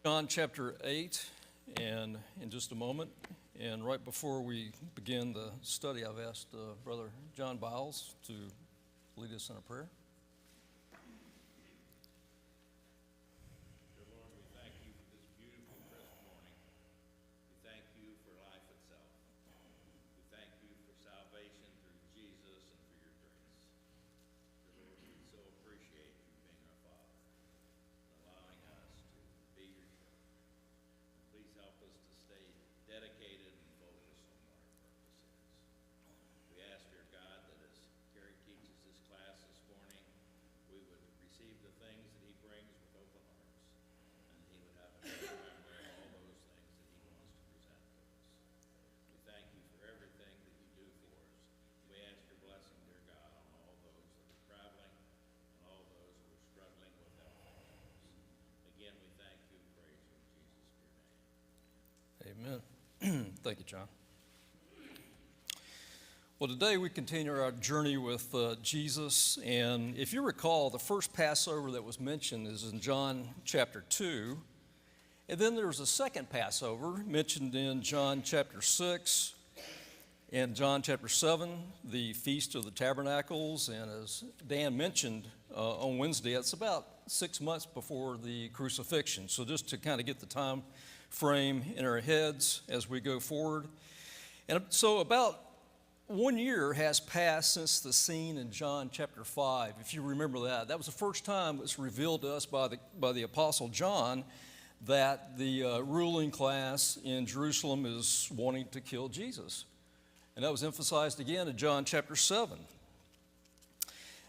John chapter 8, and in just a moment, and right before we begin the study, I've asked Brother John Biles to lead us in a prayer. Dear Lord, we thank you for this beautiful, crisp morning. We thank you for life itself. We thank you for salvation through Jesus and for your grace. Dear Lord, we so appreciate you being our Father and allowing us to be your children. Please help us to stay dedicated and focused on what our purpose is. We ask, dear God, that as Gary teaches this class this morning, we would receive the things that he brings with open hearts, and he would have a good time with all those things that he wants to present to us. We thank you for everything that you do for us. We ask your blessing, dear God, on all those that are traveling and all those who are struggling with health issues. Again, we thank you and praise you in Jesus' dear name. Amen. Thank you, John. Well, today we continue our journey with Jesus, and if you recall, the first Passover that was mentioned is in John chapter 2, and then there's a second Passover mentioned in John chapter 6 and John chapter 7, the Feast of the Tabernacles, and as Dan mentioned on Wednesday, it's about 6 months before the crucifixion. So just to kind of get the time frame in our heads as we go forward. And so about 1 year has passed since the scene in John chapter 5, if you remember that. That was the first time it was revealed to us by the Apostle John that the ruling class in Jerusalem is wanting to kill Jesus. And that was emphasized again in John chapter 7.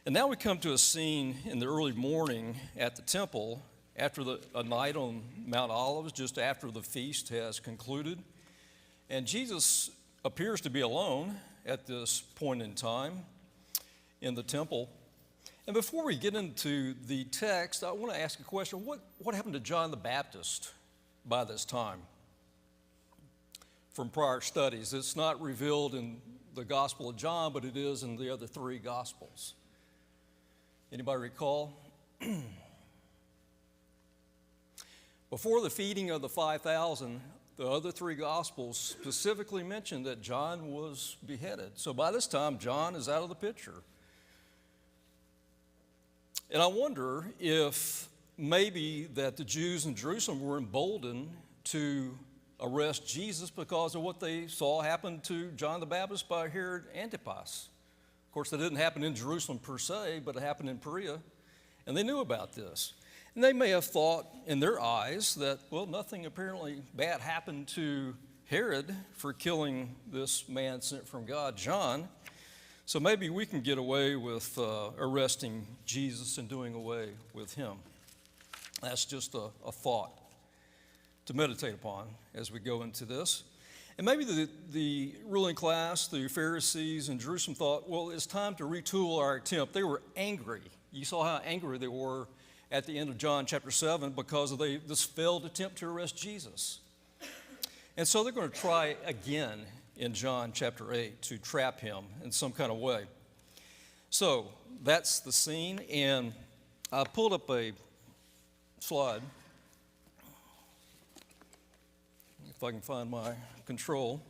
And now we come to a scene in the early morning at the temple after a night on Mount Olives, just after the feast has concluded. And Jesus appears to be alone at this point in time in the temple. And before we get into the text, I want to ask a question. What happened to John the Baptist by this time? From prior studies, it's not revealed in the Gospel of John, but it is in the other three Gospels. Anybody recall? Before the feeding of the 5,000, the other three Gospels specifically mention that John was beheaded. So by this time, John is out of the picture. And I wonder if maybe that the Jews in Jerusalem were emboldened to arrest Jesus because of what they saw happen to John the Baptist by Herod Antipas. Of course, that didn't happen in Jerusalem per se, but it happened in Perea, and they knew about this. And they may have thought in their eyes that, well, nothing apparently bad happened to Herod for killing this man sent from God, John. So maybe we can get away with arresting Jesus and doing away with him. That's just a thought to meditate upon as we go into this. And maybe the ruling class, the Pharisees in Jerusalem thought, well, it's time to retool our attempt. They were angry. You saw how angry they were at the end of John chapter 7 because of this failed attempt to arrest Jesus. And so they're going to try again in John chapter 8 to trap him in some kind of way. So that's the scene, and I pulled up a slide. If I can find my control.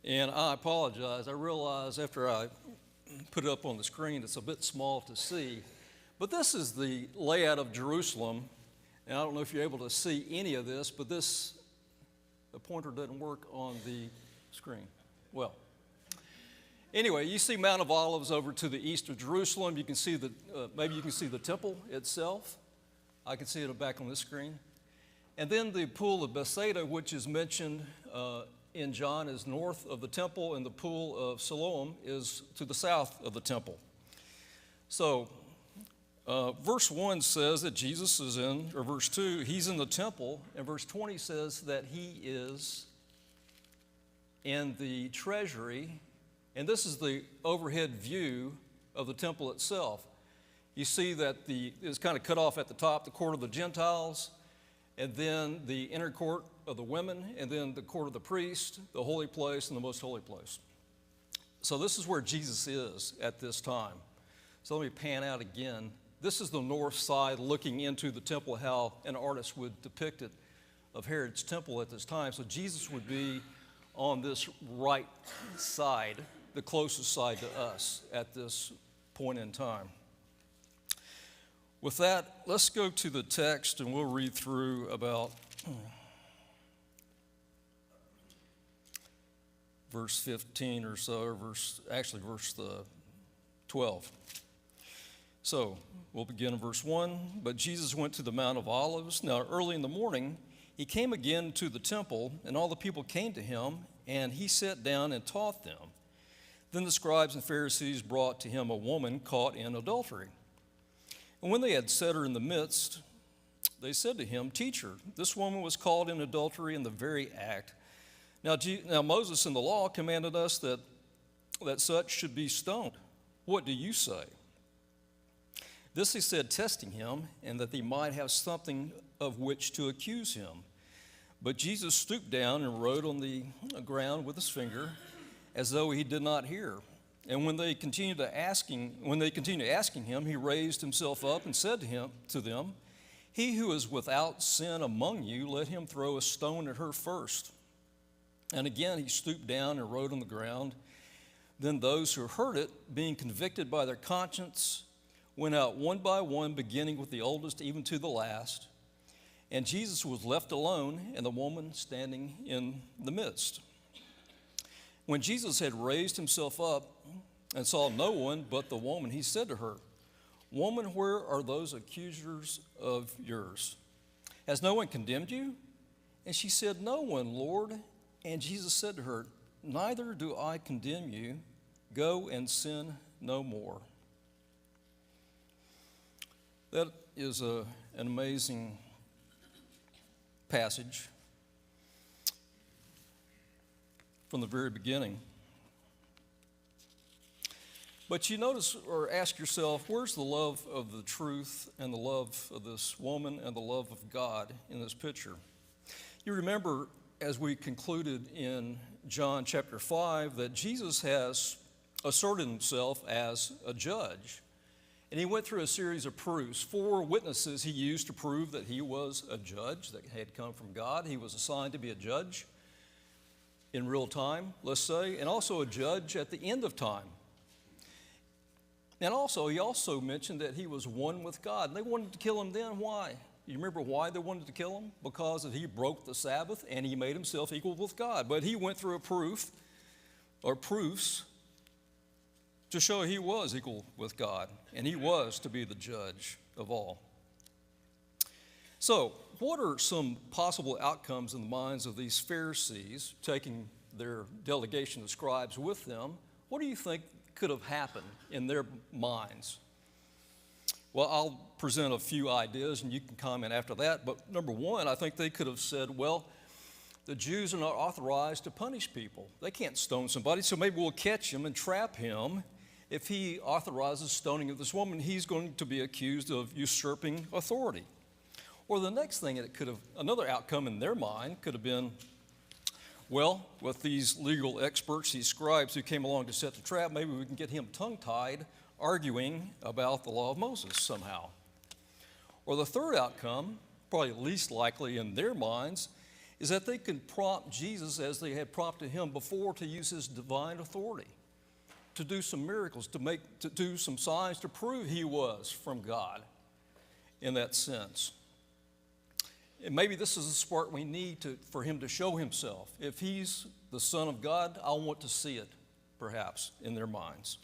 And I apologize. I realize after I put it up on the screen, it's a bit small to see. But this is the layout of Jerusalem. And I don't know if you're able to see any of this, but the pointer doesn't work on the screen. Well, anyway, you see Mount of Olives over to the east of Jerusalem. You can see maybe you can see the temple itself. I can see it back on this screen. And then the pool of Bethsaida, which is mentioned in John, is north of the temple, and the pool of Siloam is to the south of the temple. So verse 1 says that Jesus is or verse 2, he's in the temple, and verse 20 says that he is in the treasury, and this is the overhead view of the temple itself. You see that it's kind of cut off at the top, the court of the Gentiles, and then the inner court of the women, and then the court of the priest, the holy place, and the most holy place. So this is where Jesus is at this time. So let me pan out again. This is the north side looking into the temple, how an artist would depict it, of Herod's temple at this time. So Jesus would be on this right side, the closest side to us at this point in time. With that, let's go to the text and we'll read through about verse 15 or so, or verse 12. So we'll begin in verse 1. But Jesus went to the Mount of Olives. Now early in the morning, he came again to the temple, and all the people came to him, and he sat down and taught them. Then the scribes and Pharisees brought to him a woman caught in adultery. And when they had set her in the midst, they said to him, "Teacher, this woman was caught in adultery in the very act. Now Moses in the law commanded us that such should be stoned. What do you say?" This he said, testing him, and that he might have something of which to accuse him. But Jesus stooped down and wrote on the ground with his finger, as though he did not hear. And when they continued asking him, he raised himself up and said to them, "He who is without sin among you, let him throw a stone at her first." And again he stooped down and wrote on the ground. Then those who heard it, being convicted by their conscience, went out one by one, beginning with the oldest even to the last. And Jesus was left alone, and the woman standing in the midst. When Jesus had raised himself up and saw no one but the woman, he said to her, "Woman, where are those accusers of yours? Has no one condemned you?" And she said, "No one, Lord." And Jesus said to her, "Neither do I condemn you. Go and sin no more." That is an amazing passage from the very beginning. But you notice or ask yourself, where's the love of the truth and the love of this woman and the love of God in this picture? You remember, as we concluded in John chapter 5, that Jesus has asserted himself as a judge. And he went through a series of proofs. 4 witnesses he used to prove that he was a judge that had come from God. He was assigned to be a judge in real time, let's say, and also a judge at the end of time. And also, he also mentioned that he was one with God. And they wanted to kill him then. Why? You remember why they wanted to kill him? Because he broke the Sabbath and he made himself equal with God. But he went through a proof, or proofs, to show he was equal with God, and he was to be the judge of all. So, what are some possible outcomes in the minds of these Pharisees, taking their delegation of scribes with them? What do you think could have happened in their minds? Well, I'll present a few ideas, and you can comment after that. But number one, I think they could have said, well, the Jews are not authorized to punish people. They can't stone somebody, so maybe we'll catch him and trap him. If he authorizes stoning of this woman, he's going to be accused of usurping authority. Or the next thing that could have, another outcome in their mind could have been, well, with these legal experts, these scribes who came along to set the trap, maybe we can get him tongue-tied arguing about the law of Moses somehow. Or the third outcome, probably least likely in their minds, is that they could prompt Jesus, as they had prompted him before, to use his divine authority, to do some miracles, to do some signs to prove he was from God in that sense. And maybe this is the spark we need for him to show himself. If he's the Son of God, I want to see it, perhaps, in their minds.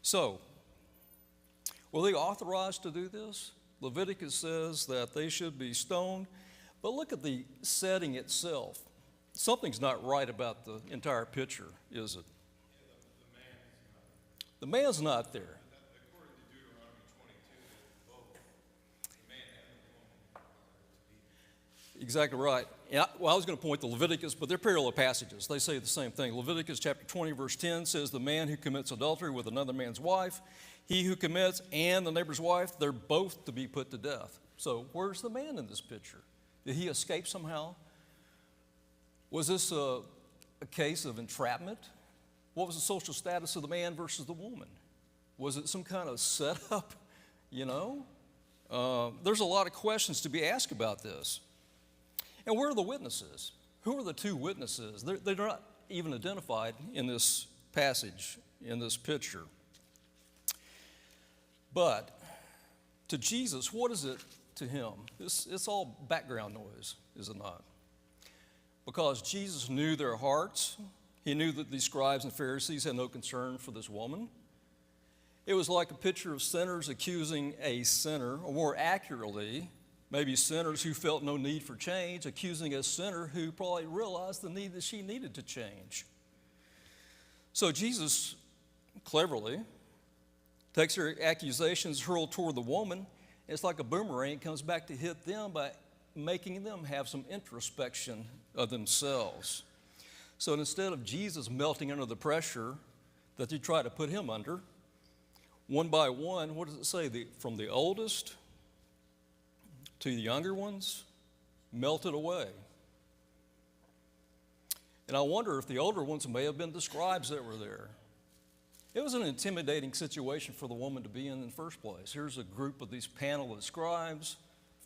So, were they authorized to do this? Leviticus says that they should be stoned. But look at the setting itself. Something's not right about the entire picture, is it? The man's not there. According to Deuteronomy 22, both the man and the woman are to be. Exactly right. And I was going to point to Leviticus, but they're parallel passages. They say the same thing. Leviticus chapter 20, verse 10 says, the man who commits adultery with another man's wife, he who commits and the neighbor's wife, they're both to be put to death. So where's the man in this picture? Did he escape somehow? Was this a case of entrapment? What was the social status of the man versus the woman? Was it some kind of setup? You know? There's a lot of questions to be asked about this. And where are the witnesses? Who are the two witnesses? They're not even identified in this passage, in this picture. But to Jesus, what is it to him? It's all background noise, is it not? Because Jesus knew their hearts. He knew that these scribes and Pharisees had no concern for this woman. It was like a picture of sinners accusing a sinner, or more accurately, maybe sinners who felt no need for change, accusing a sinner who probably realized the need that she needed to change. So Jesus cleverly takes their accusations hurled toward the woman. It's like a boomerang. It comes back to hit them by making them have some introspection of themselves. So instead of Jesus melting under the pressure that they try to put him under, one by one, what does it say? From the oldest to the younger ones, melted away. And I wonder if the older ones may have been the scribes that were there. It was an intimidating situation for the woman to be in the first place. Here's a group of these panel of scribes,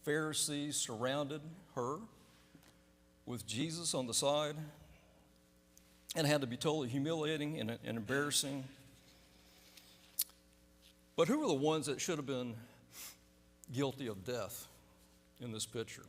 Pharisees surrounded her with Jesus on the side, and had to be totally humiliating and embarrassing. But who were the ones that should have been guilty of death in this picture?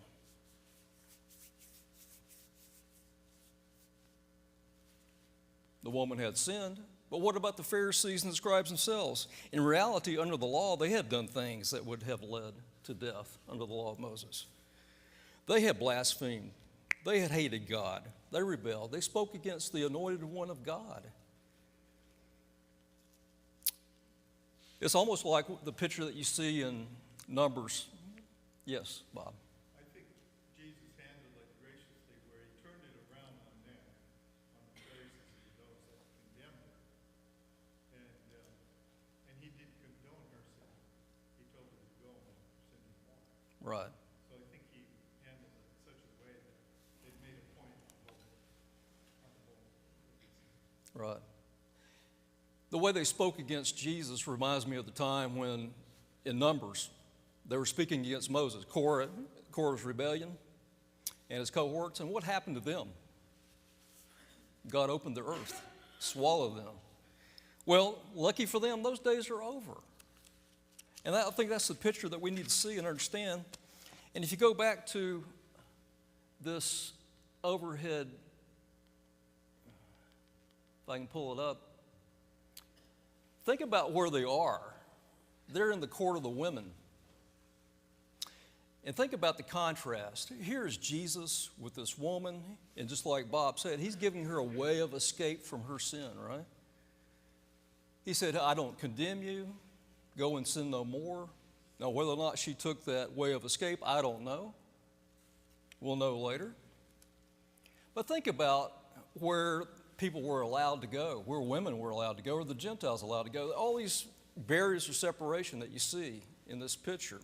The woman had sinned, but what about the Pharisees and the scribes themselves? In reality, under the law, they had done things that would have led to death under the law of Moses. They had blasphemed. They had hated God. They rebelled. They spoke against the anointed one of God. It's almost like the picture that you see in Numbers. Yes, Bob. I think Jesus handled it graciously where he turned it around on them, on the Pharisees and those that condemned her. And he did condone her sin. He told her to go and sin no more. Right. So I think he handled it in such a way that it made a point on the whole. Right. The way they spoke against Jesus reminds me of the time when, in Numbers, they were speaking against Moses, Korah's rebellion, and his cohorts. And what happened to them? God opened the earth, swallowed them. Well, lucky for them, those days are over. And I think that's the picture that we need to see and understand. And if you go back to this overhead, if I can pull it up, think about where they are. They're in the court of the women. And think about the contrast. Here's Jesus with this woman, and just like Bob said, he's giving her a way of escape from her sin, right? He said, I don't condemn you. Go and sin no more. Now, whether or not she took that way of escape, I don't know. We'll know later. But think about where people were allowed to go, where women were allowed to go, or the Gentiles allowed to go. All these barriers of separation that you see in this picture.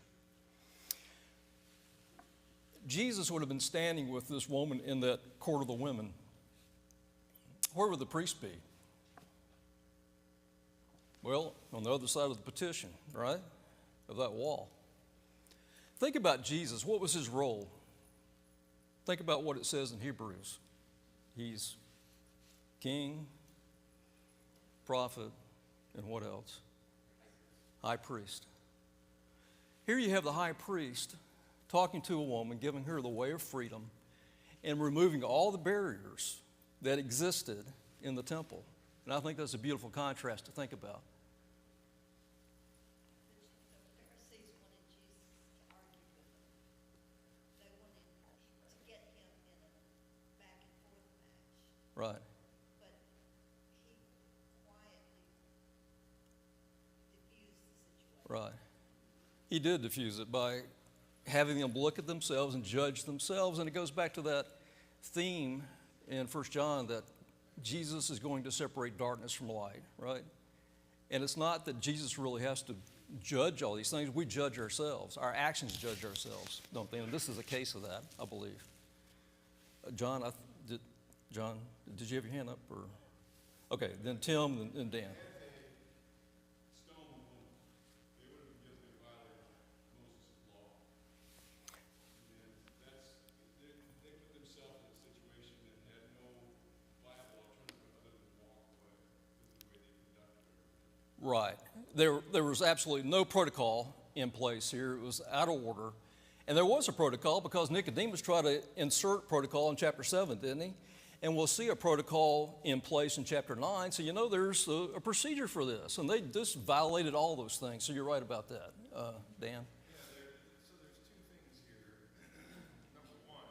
Jesus would have been standing with this woman in that court of the women. Where would the priest be? Well, on the other side of the petition, right? Of that wall. Think about Jesus. What was his role? Think about what it says in Hebrews. He's king, prophet, and what else? High priest. Here you have the high priest talking to a woman, giving her the way of freedom, and removing all the barriers that existed in the temple. And I think that's a beautiful contrast to think about. The Pharisees wanted Jesus to argue with them. They wanted to get him in a back and forth match. Right. But he quietly diffused the situation. Right. He did diffuse it by having them look at themselves and judge themselves. And it goes back to that theme in 1 John that Jesus is going to separate darkness from light, right? And it's not that Jesus really has to judge all these things. We judge ourselves. Our actions judge ourselves, don't they? And this is a case of that, I believe. John, did you have your hand up? Or okay, then Tim and Dan. Stone there was absolutely no protocol in place here. It was out of order. And there was a protocol because Nicodemus tried to insert protocol in chapter 7, didn't he? And we'll see a protocol in place in chapter 9. So you know there's a procedure for this. And they just violated all those things. So you're right about that, Dan. So there's two things here. Number one,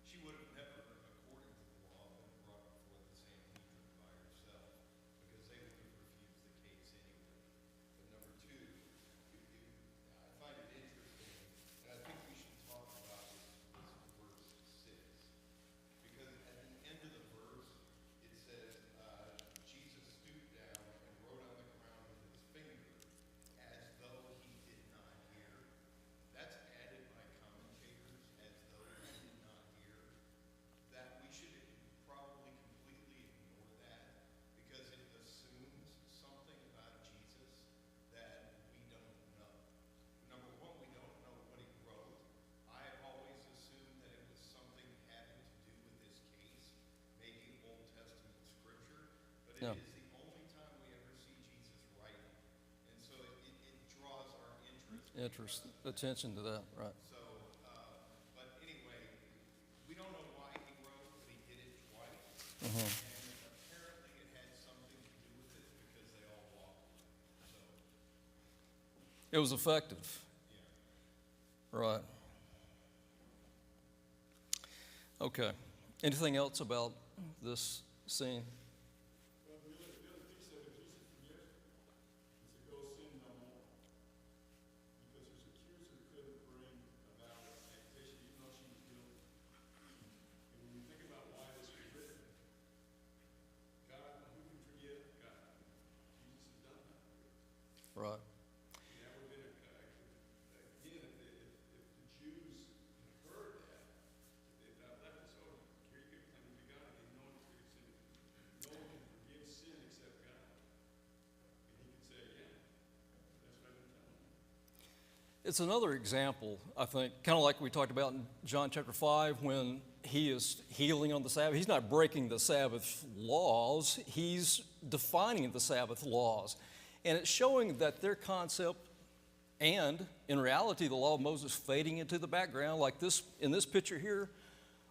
she would have never, according to the law, been brought before the Sanhedrin by herself because they would have refused the case anyway. But number two, I find it interesting, and I think we should talk about this verse 6. Because at the end of the verse, it says, Jesus stooped down and wrote on the ground with his finger as though he did not hear. That's added by commentators as though he did not hear. That we should probably completely ignore that because it assumes something about Jesus that we don't know. Number one, we don't know what he wrote. I have always assumed that it was something having to do with this case, maybe Old Testament scripture, but it Yeah. is the only time we ever see Jesus writing. And so it draws our interest. Attention to that, right. So, but anyway, we don't know why he wrote, but he did it twice. And apparently it had something to do with it because they all walked. So, It was effective. Right. Okay. Anything else about this scene? well, the other piece of it, Jesus forgives her. He said, go sin no more. Because his accuser couldn't bring about accusation even though she was guilty. And when you think about why this was written, God, who can forgive? God. Jesus has done that. Right. And that would have been again, if the Jews heard that, if they had not left us, oh, here you could claim to be God, and no one can forgive sin. No one can forgive sin except God. And he could say, yeah, that's what I've been telling you. It's another example, I think, kind of like we talked about in John chapter 5 when he is healing on the Sabbath. He's not breaking the Sabbath laws, he's defining the Sabbath laws. And it's showing that their concept and, in reality, the law of Moses fading into the background, like this in this picture here,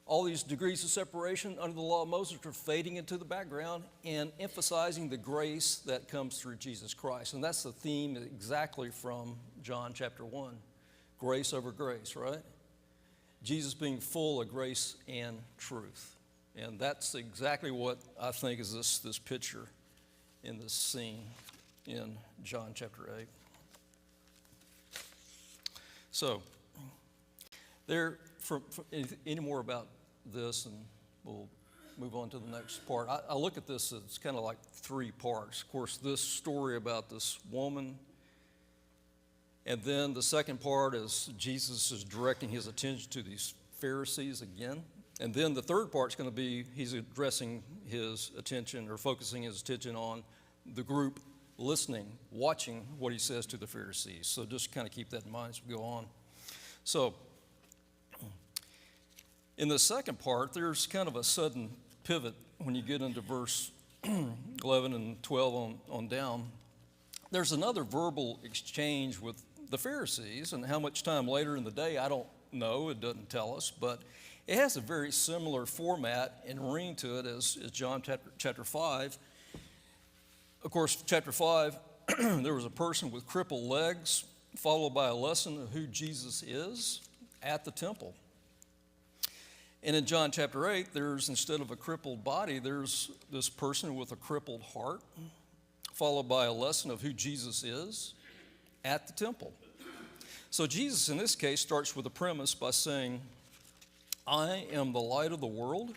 all these degrees of separation under the law of Moses are fading into the background and emphasizing the grace that comes through Jesus Christ. And that's the theme exactly from John chapter 1, grace over grace, right? Jesus being full of grace and truth. And that's exactly what I think is this picture in this scene in John chapter 8. So, any more about this, and we'll move on to the next part. I look at this as kind of like three parts. Of course, this story about this woman, and then the second part is Jesus is directing his attention to these Pharisees again. And then the third part's going to be he's addressing his attention or focusing his attention on the group listening, watching what he says to the Pharisees. So just kind of keep that in mind as we go on. So in the second part, there's kind of a sudden pivot when you get into verse 11 and 12 on down. There's another verbal exchange with the Pharisees, and how much time later in the day, I don't know, it doesn't tell us, but it has a very similar format and ring to it as John chapter 5. Of course, chapter 5, there was a person with crippled legs, followed by a lesson of who Jesus is at the temple. And in John chapter 8, there's, instead of a crippled body, there's this person with a crippled heart, followed by a lesson of who Jesus is at the temple. So Jesus, in this case, starts with a premise by saying, I am the light of the world.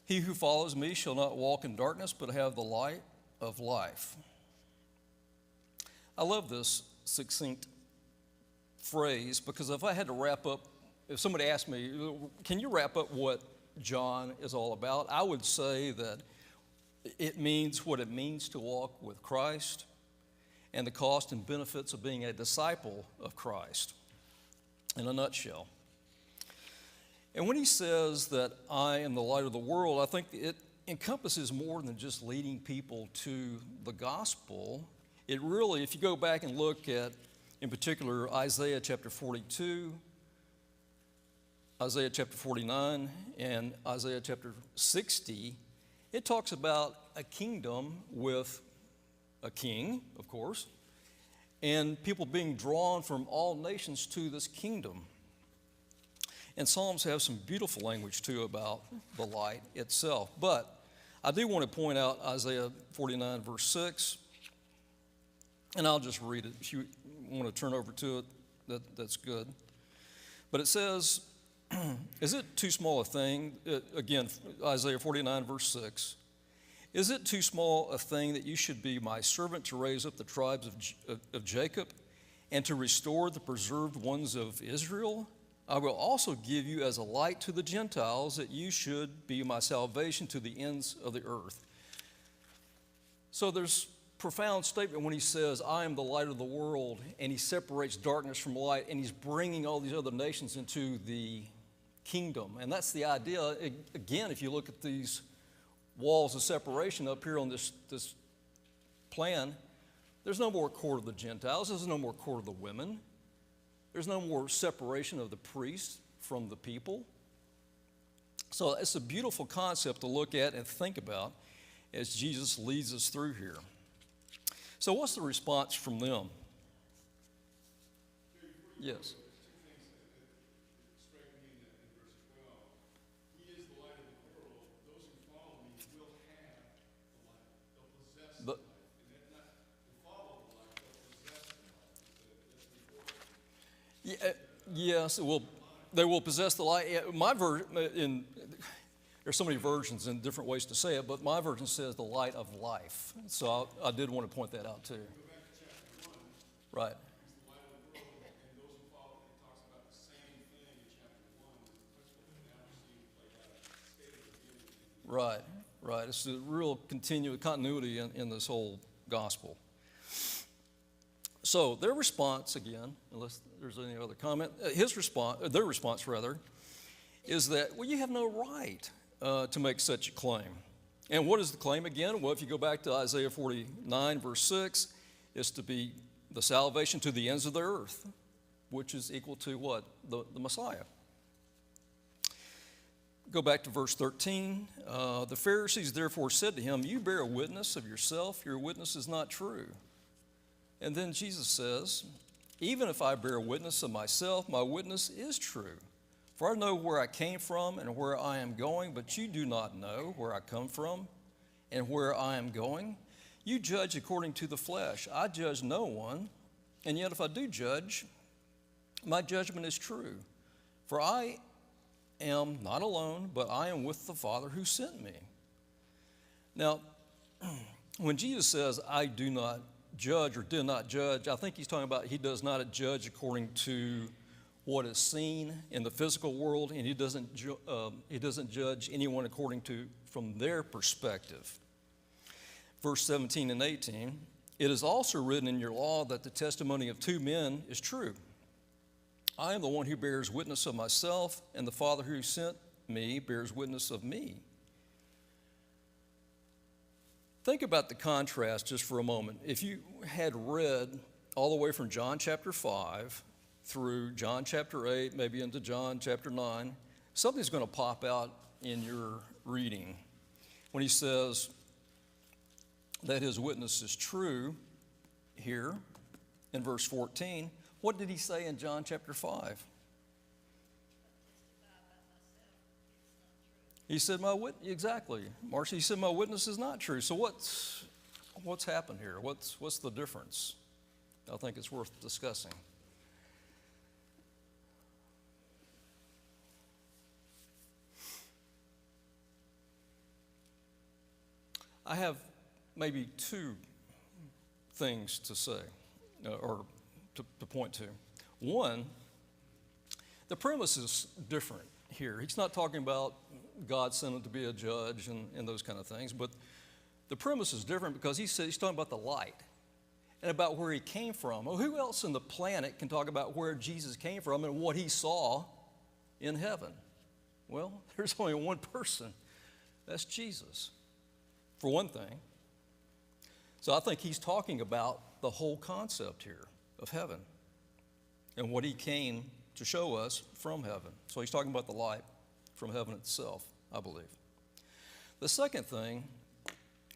He who follows me shall not walk in darkness, but have the light of life. I love this succinct phrase because if I had to wrap up, if somebody asked me, can you wrap up what John is all about? I would say that it means what it means to walk with Christ and the cost and benefits of being a disciple of Christ in a nutshell. And when he says that I am the light of the world, I think it encompasses more than just leading people to the gospel. It really, if you go back and look at, in particular, Isaiah chapter 42, Isaiah chapter 49, and Isaiah chapter 60, it talks about a kingdom with a king, of course, and people being drawn from all nations to this kingdom. And Psalms have some beautiful language, too, about the light itself. But I do want to point out Isaiah 49, verse 6, and I'll just read it. If you want to turn over to it, that's good. But it says, is it too small a thing, again, Isaiah 49, verse 6, is it too small a thing that you should be my servant to raise up the tribes of Jacob and to restore the preserved ones of Israel? I will also give you as a light to the Gentiles, that you should be my salvation to the ends of the earth. So there's profound statement when he says, I am the light of the world, and he separates darkness from light, and he's bringing all these other nations into the kingdom. And that's the idea. Again, if you look at these walls of separation up here on this plan, there's no more court of the Gentiles, there's no more court of the women. There's no more separation of the priests from the people. So it's a beautiful concept to look at and think about as Jesus leads us through here. So what's the response from them? Yes. Yes, they will possess the light. My version, there's so many versions and different ways to say it, but my version says the light of life. So I did want to point that out too. Right. Right, right. It's a real continuity in this whole gospel. So their response, again, unless there's any other comment, their response rather, is that, well, you have no right to make such a claim. And what is the claim again? Well, if you go back to Isaiah 49, verse 6, it's to be the salvation to the ends of the earth, which is equal to what? The Messiah. Go back to verse 13. The Pharisees therefore said to him, you bear witness of yourself, your witness is not true. And then Jesus says, even if I bear witness of myself, my witness is true. For I know where I came from and where I am going, but you do not know where I come from and where I am going. You judge according to the flesh. I judge no one, and yet if I do judge, my judgment is true. For I am not alone, but I am with the Father who sent me. Now, when Jesus says, I do not judge or did not judge, I think he's talking about he does not judge according to what is seen in the physical world, and he doesn't judge anyone according to from their perspective. Verse 17 and 18, it is also written in your law that the testimony of two men is true. I am the one who bears witness of myself, and the Father who sent me bears witness of me. Think about the contrast just for a moment. If you had read all the way from John chapter 5 through John chapter 8, maybe into John chapter 9, something's going to pop out in your reading. When he says that his witness is true here in verse 14, what did he say in John chapter 5? He said, exactly, Marcia, he said, my witness is not true. So what's happened here? What's the difference? I think it's worth discussing. I have maybe two things to say, or to point to. One, the premise is different here. He's not talking about God sent him to be a judge and those kind of things, but the premise is different because he's talking about the light and about where he came from. Well, who else on the planet can talk about where Jesus came from and what he saw in heaven? Well, there's only one person. That's Jesus. for one thing. So I think he's talking about the whole concept here of heaven and what he came to show us from heaven. So he's talking about the light from heaven itself, I believe. The second thing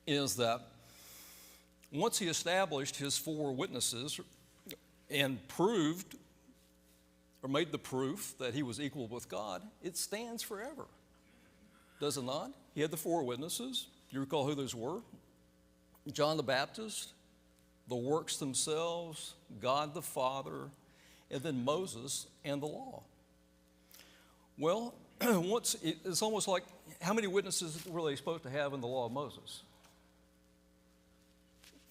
is that once he established his 4 witnesses and proved or made the proof that he was equal with God, it stands forever. Does it not? He had the 4 witnesses. Do you recall who those were? John the Baptist, the works themselves, God the Father, and then Moses and the law. Well, it's almost like, how many witnesses were they supposed to have in the law of Moses?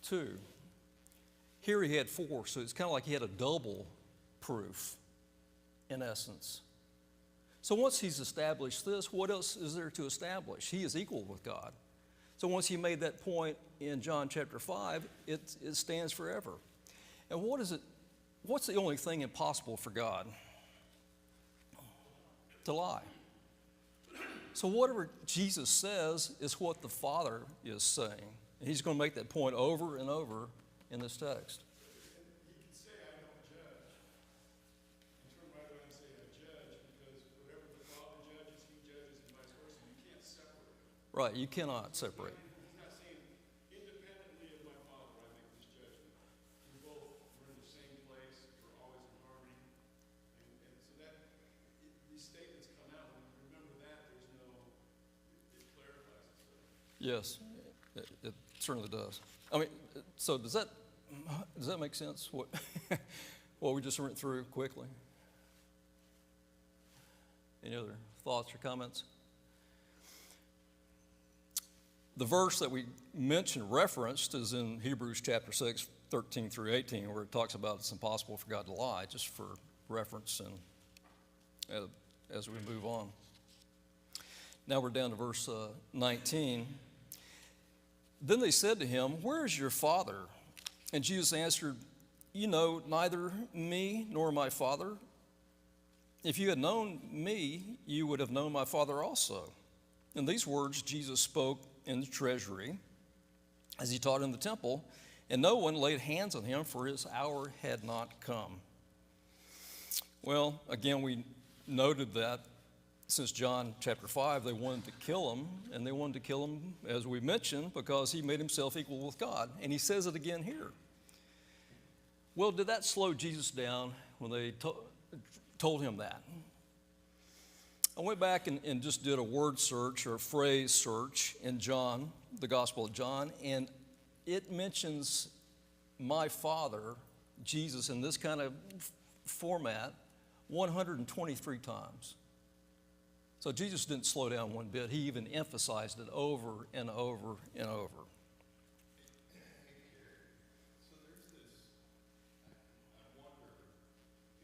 2. Here he had 4, so it's kind of like he had a double proof, in essence. So once he's established this, what else is there to establish? He is equal with God. So once he made that point in John chapter 5, it stands forever. And what's the only thing impossible for God? To lie. So whatever Jesus says is what the Father is saying. And he's going to make that point over and over in this text. He can say, I don't judge, and turn right around and say, I judge, because whatever the Father judges, he judges, and vice versa. You can't separate. Right, you cannot separate. He's not saying, independently of my Father, I make this judgment. We both were in the same place, we're always in harmony. And so these statements come out, when you remember that, it clarifies itself. Yes, it certainly does. I mean, so does that make sense, what we just went through quickly? Any other thoughts or comments? The verse that we mentioned, referenced, is in Hebrews chapter 6, 13 through 18, where it talks about it's impossible for God to lie, just for reference and as we move on. Now we're down to verse 19. Then they said to him, where is your Father? And Jesus answered, you know neither me nor my Father. If you had known me, you would have known my Father also. And these words Jesus spoke in the treasury as he taught in the temple, and no one laid hands on him, for his hour had not come. Well, again, we noted that since John chapter 5, they wanted to kill him, and they wanted to kill him, as we mentioned, because he made himself equal with God. And he says it again here. Well, did that slow Jesus down when they told him that? I went back and just did a word search or a phrase search in John, the Gospel of John, and it mentions my Father, Jesus, in this kind of format 123 times. So Jesus didn't slow down one bit. He even emphasized it over and over and over. So there's this, I wonder,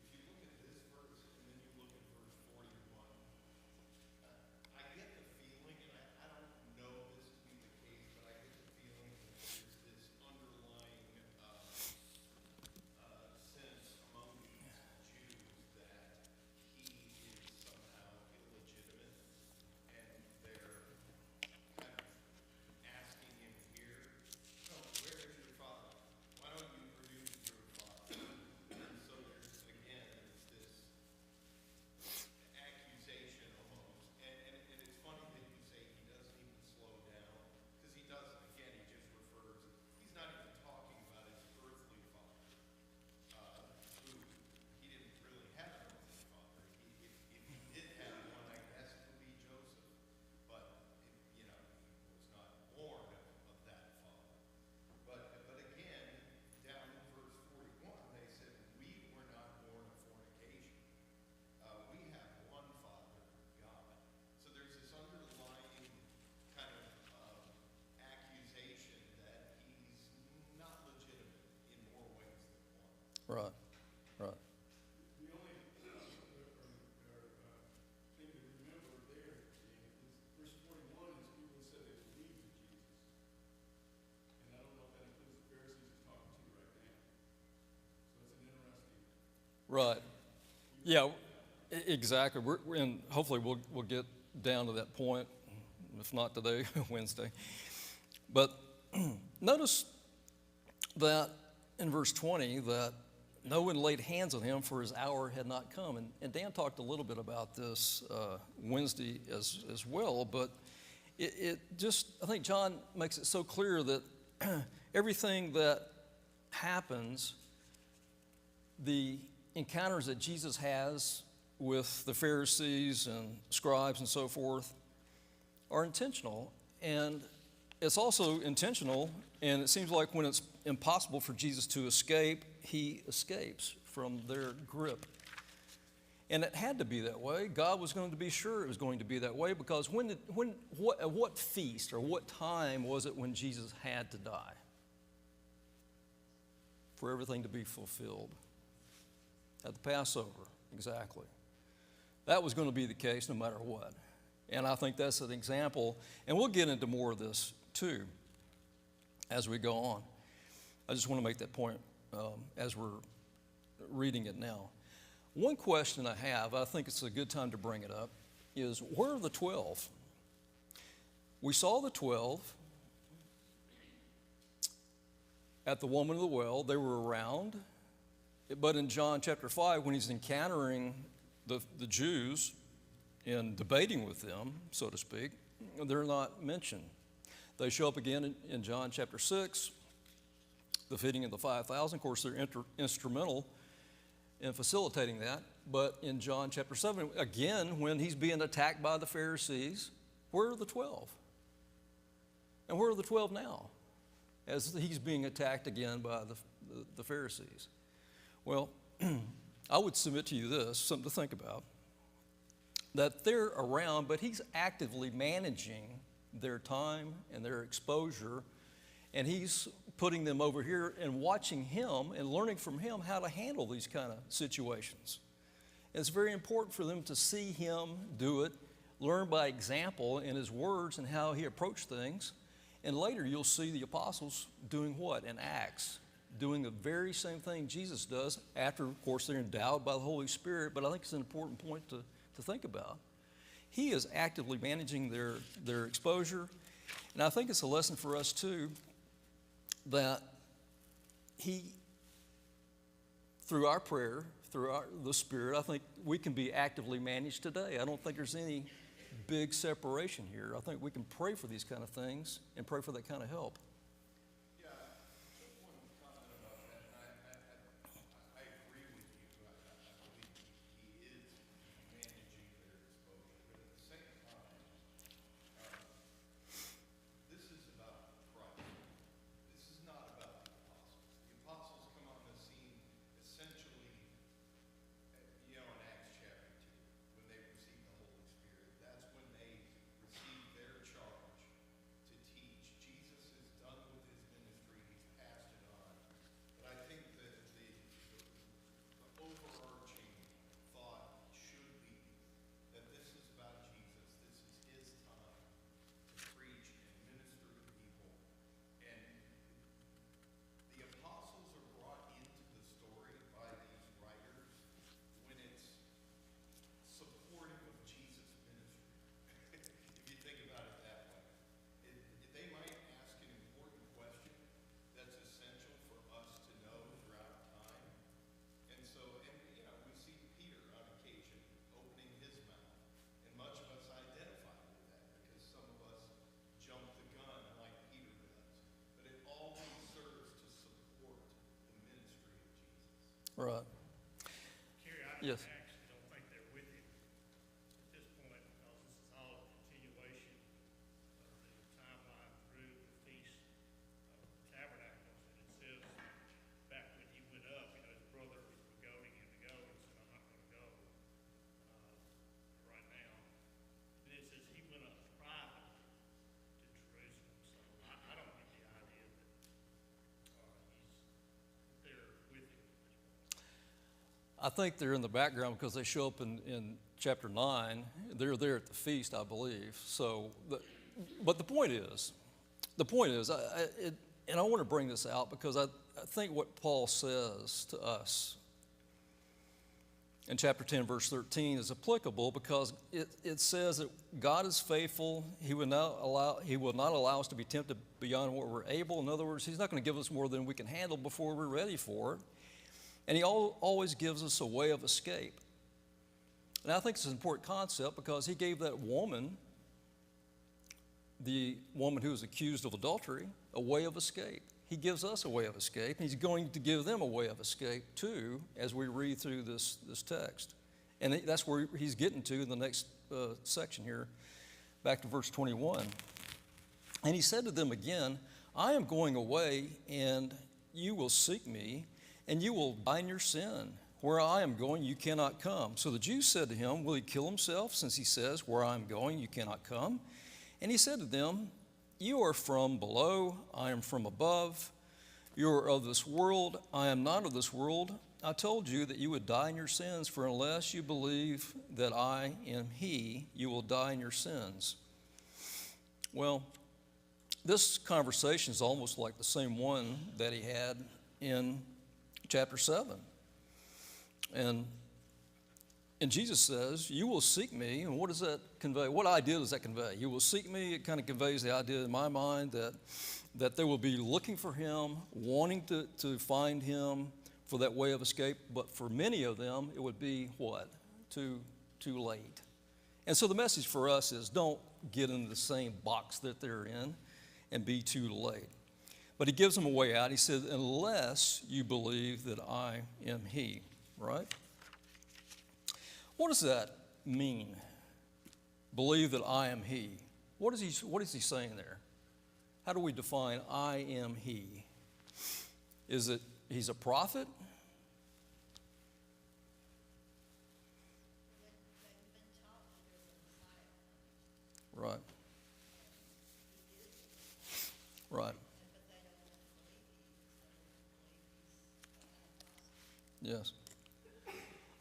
if you look at this verse and then you look at verse 41, I get the feeling, and I don't know this to be the case, but I get the feeling that there's this underlying sense among these Jews that he is somehow illegitimate, and they're kind of asking him here, no, where is your Father? Why don't you produce your Father? And so there's this accusation almost, and it's funny that you say he doesn't even slow down, because he doesn't. Again, he just refers, he's not even talking about his earthly father, who he didn't really have an earthly father. If he did have one, I guess it would be Joseph, but he was not born of that father. But again, down in verse 41, they said, we were not born of fornication. We have one Father, God. So there's this underlying kind of accusation that he's not legitimate in more ways than one. Right, right. The only thing to remember there is verse 41 is people said they believed in Jesus. And I don't know if that includes the Pharisees he's talking to right now. So it's an interesting. Right. Yeah, exactly. And hopefully we'll get down to that point, if not today, Wednesday. But notice that in verse 20 that no one laid hands on him, for his hour had not come. And Dan talked a little bit about this Wednesday as well, but it just, I think John makes it so clear that everything that happens, the encounters that Jesus has with the Pharisees and scribes and so forth are intentional. And it's also intentional, and it seems like when it's impossible for Jesus to escape, he escapes from their grip. And it had to be that way. God was going to be sure it was going to be that way, because at what feast or what time was it when Jesus had to die? For everything to be fulfilled. At the Passover, exactly. That was going to be the case no matter what. And I think that's an example, and we'll get into more of this too as we go on. I just want to make that point as we're reading it now. One question I have, I think it's a good time to bring it up, is where are the 12? We saw the 12 at the woman of the well. They were around. But in John chapter 5, when he's encountering the Jews and debating with them, so to speak, they're not mentioned. They show up again in John chapter 6, the feeding of the 5,000. Of course, they're instrumental in facilitating that. But in John chapter 7, again, when he's being attacked by the Pharisees, where are the 12? And where are the 12 now, as he's being attacked again by the Pharisees? Well, I would submit to you this, something to think about, that they're around, but he's actively managing their time and their exposure, and he's putting them over here and watching him and learning from him how to handle these kind of situations. It's very important for them to see him do it, learn by example in his words and how he approached things, and later you'll see the apostles doing what? In Acts. Doing the very same thing Jesus does after, of course, they're endowed by the Holy Spirit, but I think it's an important point to think about. He is actively managing their exposure, and I think it's a lesson for us too, that he, through our prayer, through the Spirit, I think we can be actively managed today. I don't think there's any big separation here. I think we can pray for these kind of things and pray for that kind of help. Right. Kerry, Yes. actually don't think they're with him at this point, because this is all a continuation of the timeline through the Feast of Tabernacles. And it says back when he went up, his brothers were goading him to go, and he said, I'm not going to go right now. And it says he went up privately to Jerusalem. So I don't get the idea that he's there with him. I think they're in the background because they show up in chapter 9. They're there at the feast, I believe. So, but the point is, and I want to bring this out because I think what Paul says to us in chapter 10, verse 13 is applicable because it says that God is faithful. He will not allow us to be tempted beyond what we're able. In other words, He's not going to give us more than we can handle before we're ready for it. And He always gives us a way of escape. And I think it's an important concept because He gave that woman, the woman who was accused of adultery, a way of escape. He gives us a way of escape, and He's going to give them a way of escape too as we read through this text. And that's where He's getting to in the next section here, back to verse 21. And He said to them again, I am going away, and you will seek me, and you will die in your sin. Where I am going, you cannot come. So the Jews said to Him, will He kill Himself, since He says, where I am going, you cannot come? And He said to them, you are from below, I am from above. You are of this world, I am not of this world. I told you that you would die in your sins, for unless you believe that I am He, you will die in your sins. Well, this conversation is almost like the same one that He had in chapter 7. And Jesus says, you will seek me. And what does that convey? What idea does that convey? You will seek me. It kind of conveys the idea in my mind that they will be looking for Him, wanting to find Him for that way of escape. But for many of them, it would be what? Too late. And so the message for us is don't get in the same box that they're in and be too late. But He gives them a way out. He said, unless you believe that I am He, right? What does that mean? Believe that I am He. What is he saying there? How do we define I am He? Is it He's a prophet? Right. Right. Yes.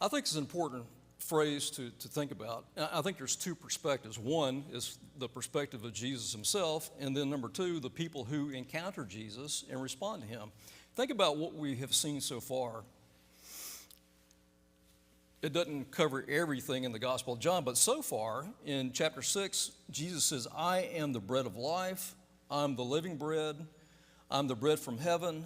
I think it's an important phrase to think about. I think there's two perspectives. One is the perspective of Jesus Himself, and then number two, the people who encounter Jesus and respond to Him. Think about what we have seen so far. It doesn't cover everything in the Gospel of John, but so far in chapter 6, Jesus says, I am the bread of life, I'm the living bread, I'm the bread from heaven.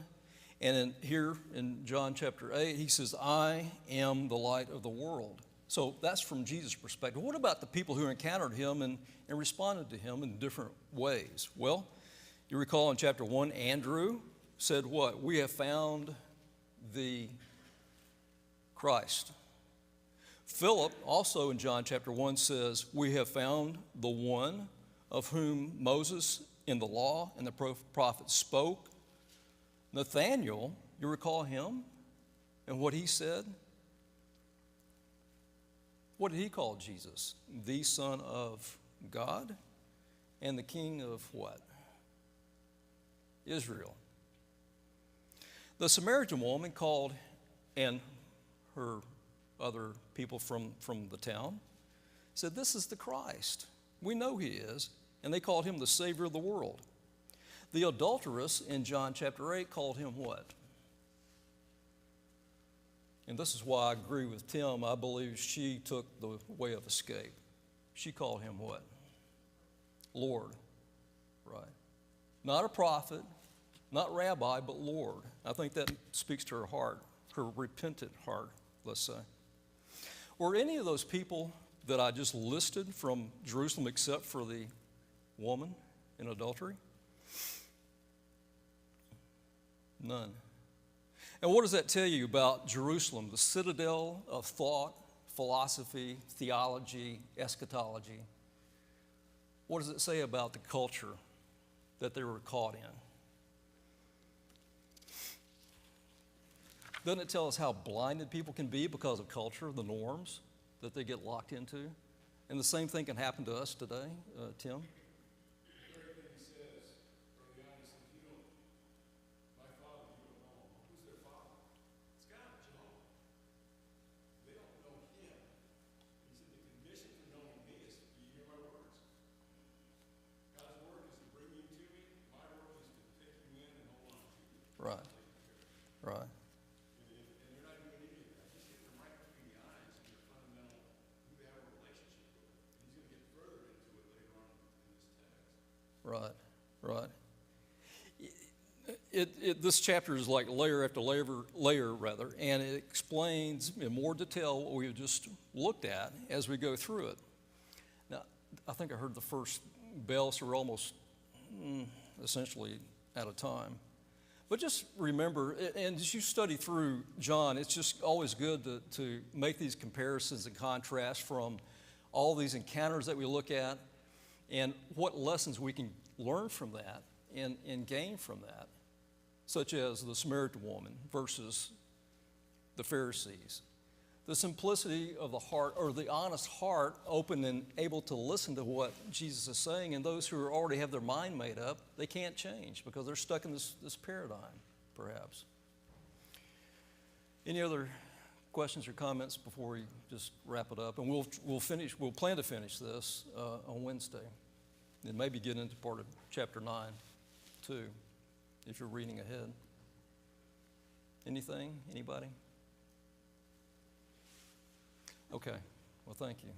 And here in John chapter 8, He says, I am the light of the world. So that's from Jesus' perspective. What about the people who encountered Him and responded to Him in different ways? Well, you recall in chapter 1, Andrew said what? We have found the Christ. Philip, also in John chapter 1, says, we have found the one of whom Moses in the law and the prophets spoke. Nathanael, you recall him and what he said? What did he call Jesus? The Son of God and the King of what? Israel. The Samaritan woman called, and her other people from the town, said, this is the Christ. We know He is. And they called Him the Savior of the world. The adulteress in John chapter 8 called Him what? And this is why I agree with Tim. I believe she took the way of escape. She called Him what? Lord. Right. Not a prophet, not rabbi, but Lord. I think that speaks to her heart, her repentant heart, let's say. Were any of those people that I just listed from Jerusalem except for the woman in adultery? None. And what does that tell you about Jerusalem, the citadel of thought, philosophy, theology, eschatology? What does it say about the culture that they were caught in? Doesn't it tell us how blinded people can be because of culture, the norms that they get locked into? And the same thing can happen to us today, Tim? Right. Right. right. This chapter is like layer after layer, and it explains in more detail what we just looked at as we go through it. Now, I think I heard the first bell, so we're almost essentially out of time. But just remember, and as you study through John, it's just always good to make these comparisons and contrasts from all these encounters that we look at and what lessons we can learn from that and gain from that, such as the Samaritan woman versus the Pharisees. The simplicity of the heart, or the honest heart, open and able to listen to what Jesus is saying, and those who already have their mind made up, they can't change because they're stuck in this paradigm, perhaps. Any other questions or comments before we just wrap it up? And we'll plan to finish this on Wednesday, and maybe get into part of chapter 9 too, if you're reading ahead. Anything? Anybody? Okay. Well, thank you.